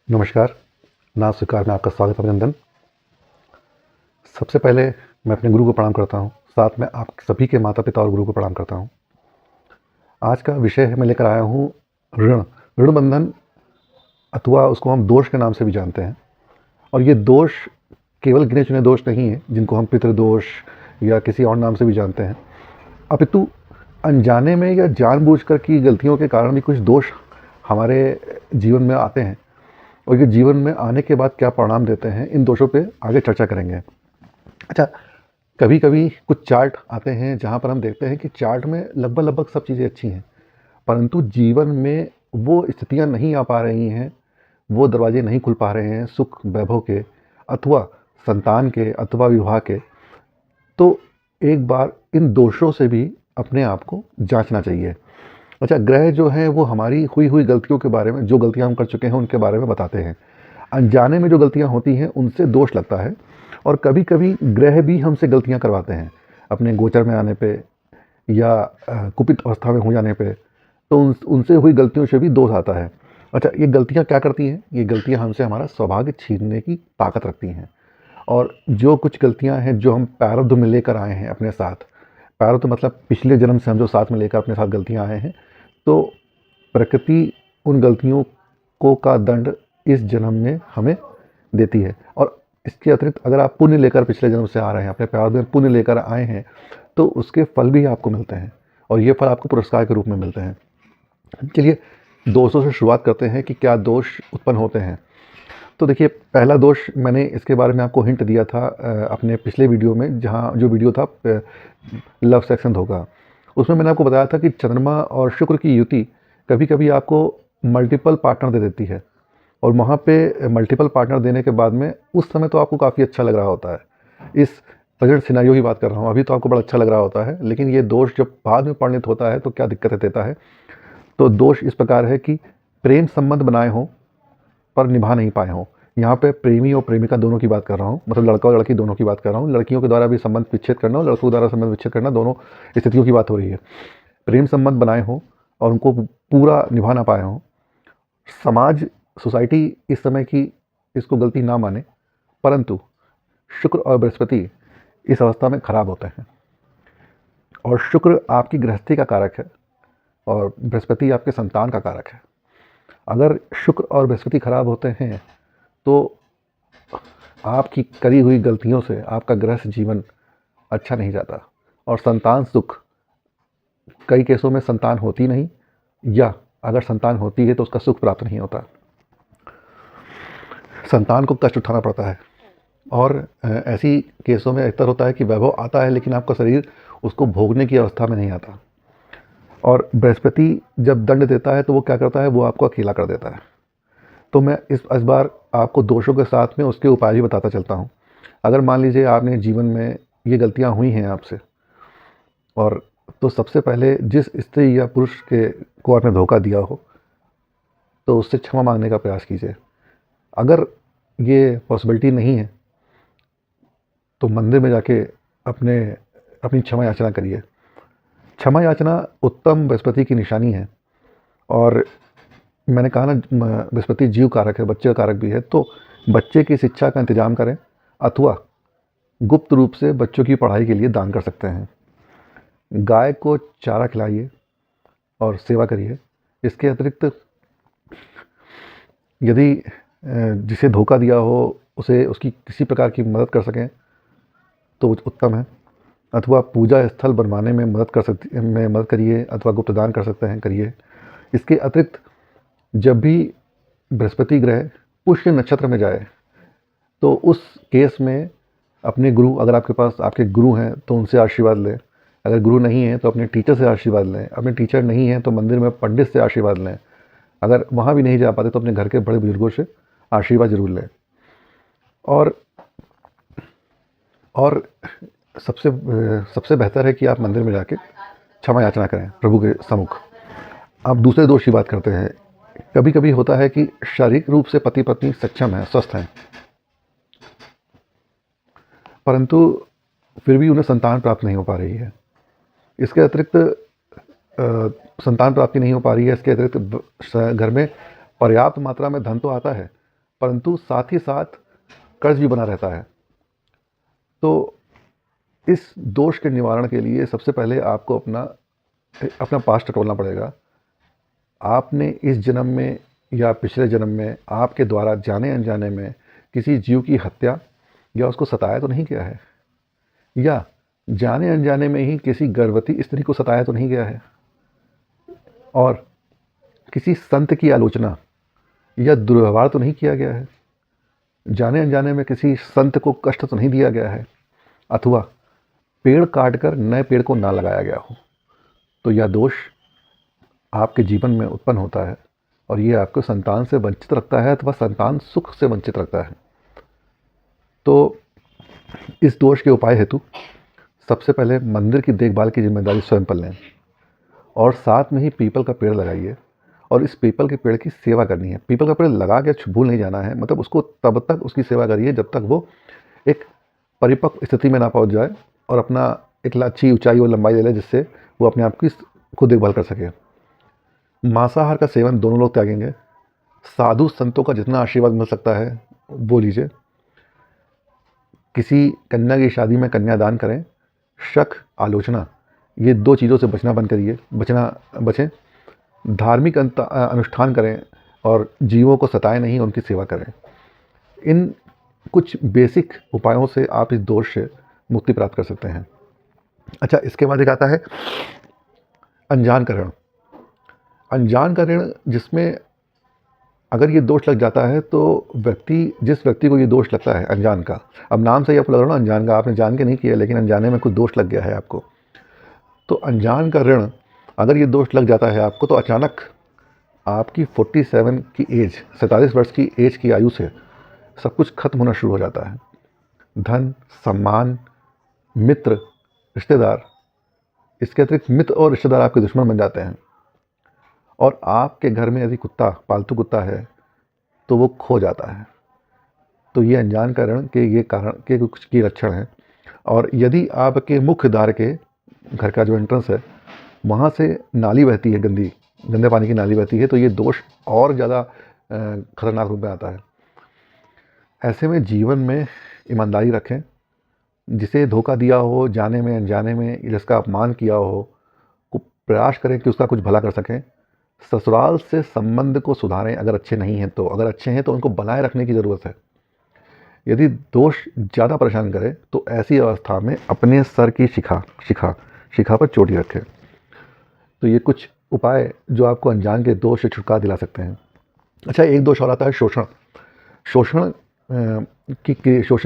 नमस्कार, नाम स्वीकार में आपका स्वागत अभिनंदन। सबसे पहले मैं अपने गुरु को प्रणाम करता हूँ, साथ में आप सभी के माता-पिता और गुरु को प्रणाम करता हूँ। आज का विषय है मैं लेकर आया हूँ ऋण, ऋण बंधन अथवा उसको हम दोष के नाम से भी जानते हैं। और ये दोष केवल गिने-चुने दोष नहीं है, जिनको हम पितृदोष या किसी और नाम से भी जानते हैं, अपितु अनजाने में या जानबूझकर की गलतियों के कारण भी कुछ दोष हमारे जीवन में आते हैं। और ये जीवन में आने के बाद क्या परिणाम देते हैं, इन दोषों पे आगे चर्चा करेंगे। अच्छा, कभी-कभी कुछ चार्ट आते हैं जहाँ पर हम देखते हैं कि चार्ट में लगभग सब चीज़ें अच्छी हैं, परंतु जीवन में वो स्थितियाँ नहीं आ पा रही हैं, वो दरवाजे नहीं खुल पा रहे हैं सुख वैभव के अथवा संतान के अथवा विवाह के। तो एक बार इन दोषों से भी अपने आप को जाँचना चाहिए। अच्छा, ग्रह जो हैं वो हमारी हुई गलतियों के बारे में, जो गलतियाँ हम कर चुके हैं उनके बारे में बताते हैं। अनजाने में जो गलतियाँ होती हैं उनसे दोष लगता है, और कभी-कभी ग्रह भी हमसे गलतियाँ करवाते हैं अपने गोचर में आने पे या कुपित अवस्था में हो जाने पे, तो उनसे हुई गलतियों से भी दोष आता है। अच्छा, ये गलतियाँ क्या करती हैं? ये गलतियाँ हमसे हमारा सौभाग्य छीनने की ताकत रखती हैं। और जो कुछ गलतियाँ हैं जो हम प्रारब्ध में लेकर आए हैं अपने साथ, प्रारब्ध मतलब पिछले जन्म से हम जो साथ में लेकर अपने साथ गलतियाँ आए हैं, तो प्रकृति उन गलतियों को का दंड इस जन्म में हमें देती है। और इसके अतिरिक्त अगर आप पुण्य लेकर पिछले जन्म से आ रहे हैं, अपने प्रारब्ध में पुण्य लेकर आए हैं, तो उसके फल भी आपको मिलते हैं, और ये फल आपको पुरस्कार के रूप में मिलते हैं। चलिए दोषों से शुरुआत करते हैं कि क्या दोष उत्पन्न होते हैं। तो देखिए, पहला दोष मैंने इसके बारे में आपको हिंट दिया था अपने पिछले वीडियो में, जहाँ जो वीडियो था लव सेक्शन धोखा। उसमें मैंने आपको बताया था कि चंद्रमा और शुक्र की युति कभी-कभी आपको मल्टीपल पार्टनर दे देती है, और वहाँ पे मल्टीपल पार्टनर देने के बाद में उस समय तो आपको काफ़ी अच्छा लग रहा होता है। इस प्रेजेंट सिनेरियो की बात कर रहा हूँ, अभी तो आपको बड़ा अच्छा लग रहा होता है, लेकिन ये दोष जब बाद में परिणित होता है तो क्या दिक्कतें देता है। तो दोष इस प्रकार है कि प्रेम संबंध बनाए हों पर निभा नहीं पाए हों। यहाँ पे प्रेमी और प्रेमिका दोनों की बात कर रहा हूँ, मतलब लड़का और लड़की दोनों की बात कर रहा हूँ। लड़कियों के द्वारा भी संबंध विच्छेद करना और लड़कों के द्वारा संबंध विच्छेद करना, दोनों स्थितियों की बात हो रही है। प्रेम संबंध बनाए हों और उनको पूरा निभा ना पाए हों। समाज, सोसाइटी इस समय की इसको गलती ना माने, परंतु शुक्र और बृहस्पति इस अवस्था में खराब होते हैं। और शुक्र आपकी गृहस्थी का कारक है और बृहस्पति आपके संतान का कारक है। अगर शुक्र और बृहस्पति खराब होते हैं तो आपकी करी हुई गलतियों से आपका गृहस्थ जीवन अच्छा नहीं जाता, और संतान सुख, कई केसों में संतान होती नहीं, या अगर संतान होती है तो उसका सुख प्राप्त नहीं होता, संतान को कष्ट उठाना पड़ता है। और ऐसी केसों में अक्सर होता है कि वैभव आता है लेकिन आपका शरीर उसको भोगने की अवस्था में नहीं आता। और बृहस्पति जब दंड देता है तो वो क्या करता है, वो आपको अकेला कर देता है। तो मैं इस बार आपको दोषों के साथ में उसके उपाय भी बताता चलता हूँ। अगर मान लीजिए आपने जीवन में ये गलतियाँ हुई हैं आपसे, और तो सबसे पहले जिस स्त्री या पुरुष को आपने धोखा दिया हो, तो उससे क्षमा मांगने का प्रयास कीजिए। अगर ये पॉसिबिलिटी नहीं है तो मंदिर में जाके अपनी क्षमा याचना करिए। क्षमा याचना उत्तम बृहस्पति की निशानी है। और मैंने कहा ना, बृहस्पति जीव कारक है, बच्चे का कारक भी है, तो बच्चे की शिक्षा का इंतजाम करें, अथवा गुप्त रूप से बच्चों की पढ़ाई के लिए दान कर सकते हैं। गाय को चारा खिलाइए और सेवा करिए। इसके अतिरिक्त यदि जिसे धोखा दिया हो उसे उसकी किसी प्रकार की मदद कर सकें तो उत्तम है, अथवा पूजा स्थल बनवाने में मदद करिए, अथवा गुप्त दान कर सकते हैं, करिए। इसके अतिरिक्त जब भी बृहस्पति ग्रह पुष्य नक्षत्र में जाए तो उस केस में अपने गुरु, अगर आपके पास आपके गुरु हैं तो उनसे आशीर्वाद लें। अगर गुरु नहीं है तो अपने टीचर से आशीर्वाद लें। अपने टीचर नहीं है तो मंदिर में पंडित से आशीर्वाद लें। अगर वहाँ भी नहीं जा पाते तो अपने घर के बड़े बुजुर्गों से आशीर्वाद जरूर लें। और सबसे बेहतर है कि आप मंदिर में जाके क्षमा याचना करें प्रभु के सम्मुख। आप दूसरे दोष की बात करते हैं। कभी कभी होता है कि शारीरिक रूप से पति पत्नी सक्षम हैं, स्वस्थ हैं, परंतु फिर भी उन्हें संतान प्राप्त नहीं हो पा रही है। इसके अतिरिक्त संतान प्राप्ति नहीं हो पा रही है, इसके अतिरिक्त घर में पर्याप्त मात्रा में धन तो आता है, परंतु साथ ही साथ कर्ज भी बना रहता है। तो इस दोष के निवारण के लिए सबसे पहले आपको अपना पास्ट टटोलना पड़ेगा। आपने इस जन्म में या पिछले जन्म में आपके द्वारा जाने अनजाने में किसी जीव की हत्या या उसको सताया तो नहीं किया है, या जाने अनजाने में ही किसी गर्भवती स्त्री को सताया तो नहीं गया है, और किसी संत की आलोचना या दुर्व्यवहार तो नहीं किया गया है, जाने अनजाने में किसी संत को कष्ट तो नहीं दिया गया है, अथवा पेड़ काटकर नए पेड़ को ना लगाया गया हो। तो यह दोष आपके जीवन में उत्पन्न होता है और ये आपको संतान से वंचित रखता है अथवा संतान सुख से वंचित रखता है। तो इस दोष के उपाय हेतु सबसे पहले मंदिर की देखभाल की जिम्मेदारी स्वयं पर लें, और साथ में ही पीपल का पेड़ लगाइए और इस पीपल के पेड़ की सेवा करनी है। पीपल का पेड़ लगा के भूल नहीं जाना है, मतलब उसको तब तक उसकी सेवा करिए जब तक वो एक परिपक्व स्थिति में ना पहुंच जाए और अपना एक अच्छी ऊंचाई और लंबाई ले ले, जिससे वो अपने आप की खुद देखभाल कर सके। मांसाहार का सेवन दोनों लोग त्यागेंगे। साधु संतों का जितना आशीर्वाद मिल सकता है वो लीजिए। किसी कन्या की शादी में कन्यादान करें। शक, आलोचना, ये दो चीज़ों से बचें। धार्मिक अनुष्ठान करें और जीवों को सताएं नहीं, उनकी सेवा करें। इन कुछ बेसिक उपायों से आप इस दोष से मुक्ति प्राप्त कर सकते हैं। अच्छा, इसके बाद एक आता है अनजान का ऋण। अनजान का ऋण, जिसमें अगर ये दोष लग जाता है तो जिस व्यक्ति को ये दोष लगता है अनजान का, अब नाम से ही आपको लग रहा है ना अनजान का, आपने जान के नहीं किया लेकिन अनजाने में कुछ दोष लग गया है आपको, तो अनजान का ऋण अगर ये दोष लग जाता है आपको, तो अचानक आपकी 47 की एज, 47 वर्ष की एज की आयु से सब कुछ खत्म होना शुरू हो जाता है। धन, सम्मान, मित्र, रिश्तेदार, इसके अतिरिक्त मित्र और रिश्तेदार आपके दुश्मन बन जाते हैं। और आपके घर में यदि कुत्ता, पालतू कुत्ता है, तो वो खो जाता है। तो ये अनजान का ऋण के ये कारण के कुछ के लक्षण हैं। और यदि आपके मुख्य द्वार के घर का जो एंट्रेंस है वहाँ से नाली बहती है, गंदे पानी की नाली बहती है, तो ये दोष और ज़्यादा खतरनाक रूप में आता है। ऐसे में जीवन में ईमानदारी रखें। जिसे धोखा दिया हो जाने में अनजाने में, जिसका अपमान किया हो, को प्रयास करें कि उसका कुछ भला कर सकें। ससुराल से संबंध को सुधारें अगर अच्छे नहीं हैं तो, अगर अच्छे हैं तो उनको बनाए रखने की ज़रूरत है। यदि दोष ज़्यादा परेशान करे तो ऐसी अवस्था में अपने सर की शिखा पर चोटी रखें। तो ये कुछ उपाय जो आपको अनजान के दोष से छुटकारा दिला सकते हैं। अच्छा, एक दोष और आता है शोषण। शोषण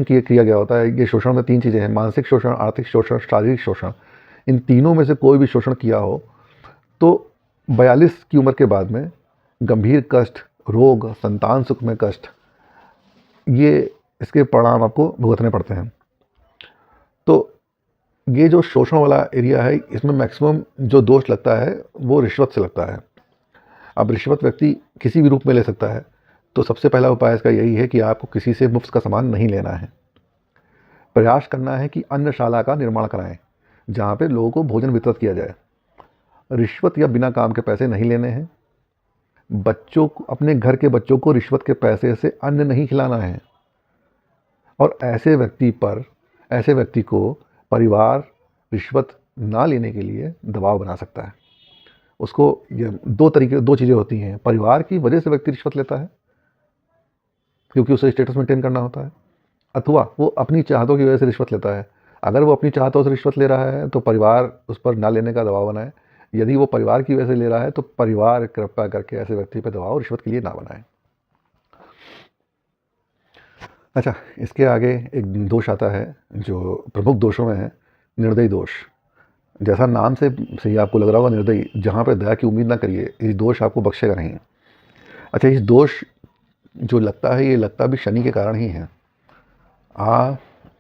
किया गया होता है। ये शोषण में 3 चीज़ें हैं: मानसिक शोषण, आर्थिक शोषण, शारीरिक शोषण। इन तीनों में से कोई भी शोषण किया हो तो 42 की उम्र के बाद में गंभीर कष्ट, रोग, संतान सुख में कष्ट, ये इसके परिणाम आपको भुगतने पड़ते हैं। तो ये जो शोषण वाला एरिया है, इसमें मैक्सिमम जो दोष लगता है वो रिश्वत से लगता है। अब रिश्वत व्यक्ति किसी भी रूप में ले सकता है, तो सबसे पहला उपाय इसका यही है कि आपको किसी से मुफ्त का सामान नहीं लेना है। प्रयास करना है कि अन्नशाला का निर्माण कराएं, जहाँ पे लोगों को भोजन वितरित किया जाए। रिश्वत या बिना काम के पैसे नहीं लेने हैं। अपने घर के बच्चों को रिश्वत के पैसे से अन्न नहीं खिलाना है। और ऐसे व्यक्ति को परिवार रिश्वत ना लेने के लिए दबाव बना सकता है। उसको ये दो चीज़ें होती हैं। परिवार की वजह से व्यक्ति रिश्वत लेता है क्योंकि उसे स्टेटस मेंटेन करना होता है, अथवा वो अपनी चाहतों की वजह से रिश्वत लेता है। अगर वो अपनी चाहतों से रिश्वत ले रहा है तो परिवार उस पर ना लेने का दबाव बनाए। यदि वो परिवार की वजह से ले रहा है तो परिवार कृपया करके ऐसे व्यक्ति पर दबाव रिश्वत के लिए ना बनाए। अच्छा, इसके आगे एक दोष आता है जो प्रमुख दोषों में है, निर्दयी दोष। जैसा नाम से ही आपको लग रहा होगा निर्दयी, जहाँ पर दया की उम्मीद ना करिए, ये दोष आपको बख्शेगा नहीं। अच्छा, इस दोष जो लगता है, ये लगता भी शनि के कारण ही है।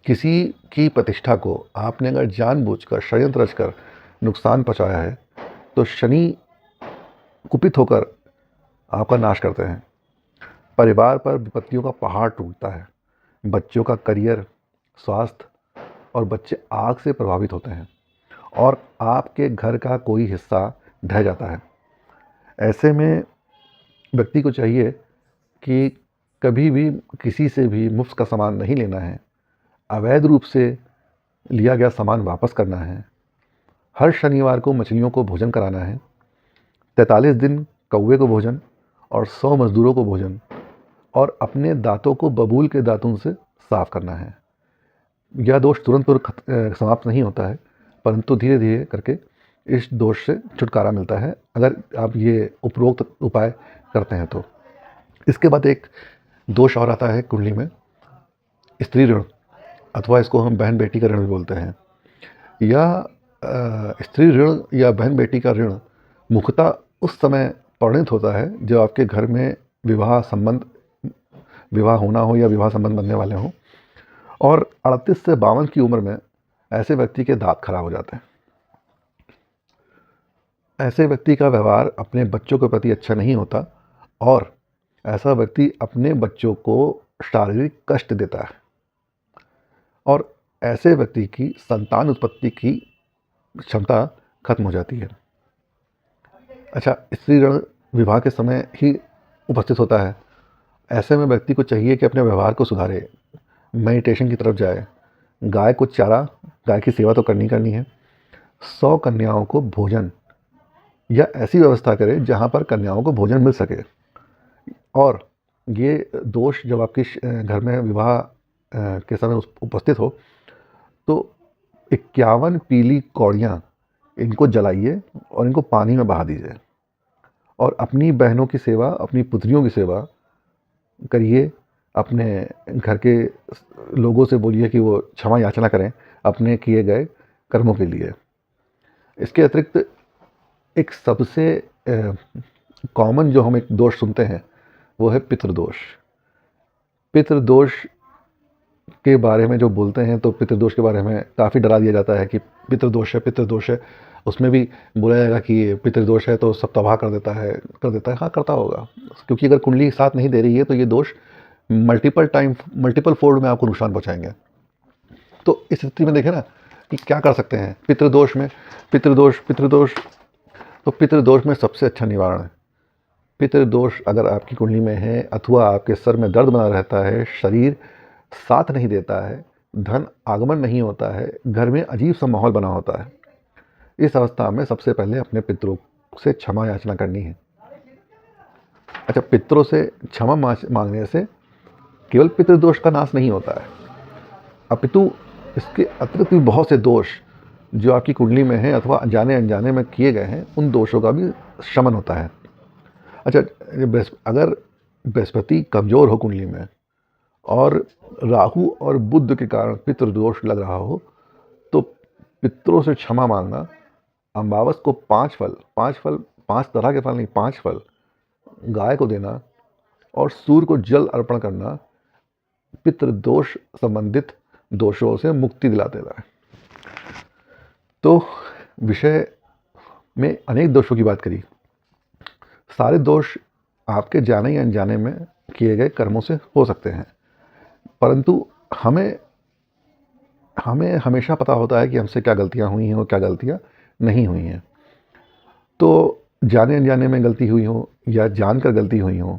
किसी की प्रतिष्ठा को आपने अगर जानबूझकर षड्यंत्र रचकर नुकसान पहुँचाया है तो शनि कुपित होकर आपका नाश करते हैं। परिवार पर विपत्तियों का पहाड़ टूटता है। बच्चों का करियर, स्वास्थ्य और बच्चे आग से प्रभावित होते हैं और आपके घर का कोई हिस्सा ढह जाता है। ऐसे में व्यक्ति को चाहिए कि कभी भी किसी से भी मुफ्त का सामान नहीं लेना है, अवैध रूप से लिया गया सामान वापस करना है, हर शनिवार को मछलियों को भोजन कराना है, 43 दिन कौवे को भोजन और 100 मजदूरों को भोजन, और अपने दांतों को बबूल के दांतों से साफ करना है। यह दोष तुरंत समाप्त नहीं होता है, परंतु धीरे धीरे करके इस दोष से छुटकारा मिलता है अगर आप ये उपरोक्त उपाय करते हैं तो। इसके बाद एक दोष और आता है कुंडली में, स्त्री ऋण, अथवा इसको हम बहन बेटी का ऋण भी बोलते हैं। यह स्त्री ऋण या बहन बेटी का ऋण मुख्यतः उस समय परिणित होता है जब आपके घर में विवाह होना हो या विवाह संबंध बनने वाले हों, और 38 से 52 की उम्र में ऐसे व्यक्ति के दांत खराब हो जाते हैं। ऐसे व्यक्ति का व्यवहार अपने बच्चों के प्रति अच्छा नहीं होता, और ऐसा व्यक्ति अपने बच्चों को शारीरिक कष्ट देता है, और ऐसे व्यक्ति की संतान उत्पत्ति की क्षमता खत्म हो जाती है। अच्छा, स्त्री ऋण विवाह के समय ही उपस्थित होता है। ऐसे में व्यक्ति को चाहिए कि अपने व्यवहार को सुधारे, मेडिटेशन की तरफ जाए, गाय को चारा, गाय की सेवा तो करनी है, 100 कन्याओं को भोजन या ऐसी व्यवस्था करे जहाँ पर कन्याओं को भोजन मिल सके। और ये दोष जब आपके घर में विवाह के समय उपस्थित हो तो 51 पीली कौड़ियाँ इनको जलाइए और इनको पानी में बहा दीजिए, और अपनी बहनों की सेवा, अपनी पुत्रियों की सेवा करिए। अपने घर के लोगों से बोलिए कि वो क्षमा याचना करें अपने किए गए कर्मों के लिए। इसके अतिरिक्त एक सबसे कॉमन जो हम एक दोष सुनते हैं वो है पितृदोष। पितृदोष के बारे में जो बोलते हैं तो पितृदोष के बारे में काफ़ी डरा दिया जाता है कि पितृदोष है। उसमें भी बोला जाएगा कि पितृदोष है तो सब तबाह कर देता है। हाँ, करता होगा, क्योंकि अगर कुंडली साथ नहीं दे रही है तो ये दोष मल्टीपल फोल्ड में आपको नुकसान पहुँचाएंगे। तो इस स्थिति में देखें ना कि क्या कर सकते हैं पितृदोष तो पितृदोष में सबसे अच्छा निवारण है। पितृदोष अगर आपकी कुंडली में है अथवा आपके सर में दर्द बना रहता है, शरीर साथ नहीं देता है, धन आगमन नहीं होता है, घर में अजीब सा माहौल बना होता है, इस अवस्था में सबसे पहले अपने पितरों से क्षमा याचना करनी है। अच्छा, पितरों से क्षमा मांगने से केवल पितृदोष का नाश नहीं होता है, अपितु इसके अतिरिक्त भी बहुत से दोष जो आपकी कुंडली में है अथवा जाने अनजाने में किए गए हैं, उन दोषों का भी शमन होता है। अच्छा, अगर बृहस्पति कमज़ोर हो कुंडली में और राहु और बुध के कारण पितृदोष लग रहा हो तो पितरों से क्षमा मांगना, अमावस को 5 तरह के फल नहीं, 5 फल गाय को देना और सूर्य को जल अर्पण करना पितृदोष संबंधित दोषों से मुक्ति दिला देता है। तो विषय में अनेक दोषों की बात करी। सारे दोष आपके जाने या अनजाने में किए गए कर्मों से हो सकते हैं, परंतु हमें हमेशा पता होता है कि हमसे क्या गलतियां हुई हैं और क्या गलतियां नहीं हुई हैं। तो जाने अनजाने में गलती हुई हो या जानकर गलती हुई हो,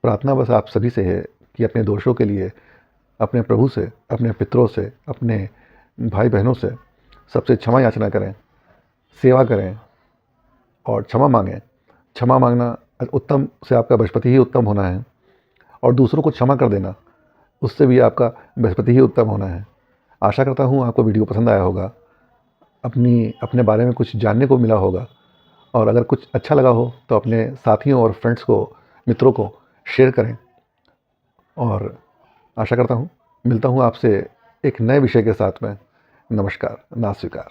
प्रार्थना बस आप सभी से है कि अपने दोषों के लिए अपने प्रभु से, अपने पितरों से, अपने भाई बहनों से सबसे क्षमा याचना करें, सेवा करें और क्षमा मांगें। क्षमा मांगना उत्तम से आपका बृहस्पति ही उत्तम होना है, और दूसरों को क्षमा कर देना उससे भी आपका बृहस्पति ही उत्तम होना है। आशा करता हूँ आपको वीडियो पसंद आया होगा, अपने बारे में कुछ जानने को मिला होगा, और अगर कुछ अच्छा लगा हो तो अपने साथियों और फ्रेंड्स को, मित्रों को शेयर करें। और आशा करता हूँ मिलता हूँ आपसे एक नए विषय के साथ में। नमस्कार, ना स्वीकार।